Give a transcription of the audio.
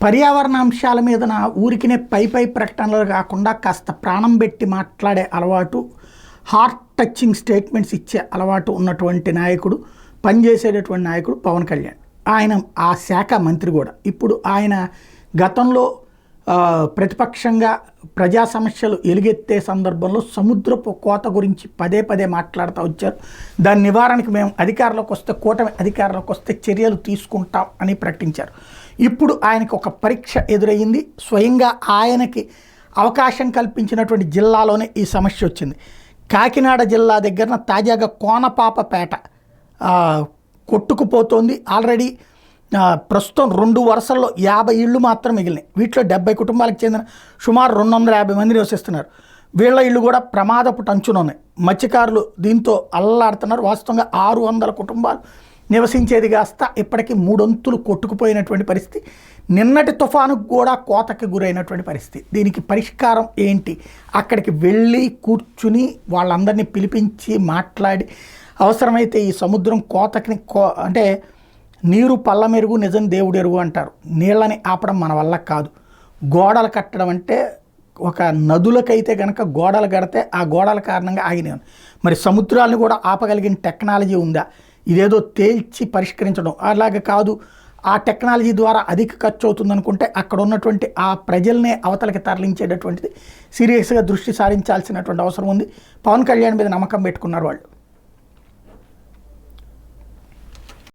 పర్యావరణ అంశాల మీద నా ఊరికినే పై ప్రకటనలు కాకుండా కాస్త ప్రాణం పెట్టి మాట్లాడే అలవాటు, హార్ట్ టచింగ్ స్టేట్మెంట్స్ ఇచ్చే అలవాటు ఉన్నటువంటి నాయకుడు, పనిచేసేటటువంటి నాయకుడు పవన్ కళ్యాణ్. ఆయన ఆ శాఖ మంత్రి కూడా. ఇప్పుడు ఆయన గతంలో ప్రతిపక్షంగా ప్రజా సమస్యలు ఎలుగెత్తే సందర్భంలో సముద్రపు కోత గురించి పదే మాట్లాడుతూ వచ్చారు. దాని నివారణకు మేము అధికారంలోకి వస్తే, కూటమి అధికారంలోకి వస్తే చర్యలు తీసుకుంటాం అని ప్రకటించారు. ఇప్పుడు ఆయనకు ఒక పరీక్ష ఎదురయ్యింది. స్వయంగా ఆయనకి అవకాశం కల్పించినటువంటి జిల్లాలోనే ఈ సమస్య వచ్చింది. కాకినాడ జిల్లా దగ్గర తాజాగా కోనపాపపేట కొట్టుకుపోతోంది. ఆల్రెడీ ప్రస్తుతం 2 వరుసల్లో 50 ఇళ్ళు మాత్రం మిగిలినాయి. వీటిలో 70 కుటుంబాలకు చెందిన సుమారు 250 మంది నివసిస్తున్నారు. వీళ్ళ ఇళ్ళు కూడా ప్రమాదపు టంచున ఉన్నాయి. మత్స్యకారులు దీంతో అల్లాడుతున్నారు. వాస్తవంగా 600 కుటుంబాలు నివసించేది కాస్త ఇప్పటికీ 3 వంతులు కొట్టుకుపోయినటువంటి పరిస్థితి. నిన్నటి తుఫానుకు కూడా కోతకి గురైనటువంటి పరిస్థితి. దీనికి పరిష్కారం ఏంటి? అక్కడికి వెళ్ళి కూర్చుని వాళ్ళందరినీ పిలిపించి మాట్లాడి, అవసరమైతే ఈ సముద్రం కోతకి అంటే నీరు పళ్ళ మెరుగు, నిజం దేవుడు ఎరుగు అంటారు. నీళ్ళని ఆపడం మన వల్ల కాదు. గోడలు కట్టడం అంటే, ఒక నదులకైతే కనుక గోడలు కడితే ఆ గోడల కారణంగా ఆగినాయి. మరి సముద్రాలను కూడా ఆపగలిగిన టెక్నాలజీ ఉందా? ఇదేదో తేల్చి పరిష్కరించడం అలాగే కాదు. ఆ టెక్నాలజీ ద్వారా అధిక ఖర్చు అవుతుందనుకుంటే అక్కడ ఉన్నటువంటి ఆ ప్రజల్నే అవతలకి తరలించేటటువంటిది సీరియస్గా దృష్టి సారించాల్సినటువంటి అవసరం ఉంది. పవన్ కళ్యాణ్ మీద నమ్మకం పెట్టుకున్నారు వాళ్ళు.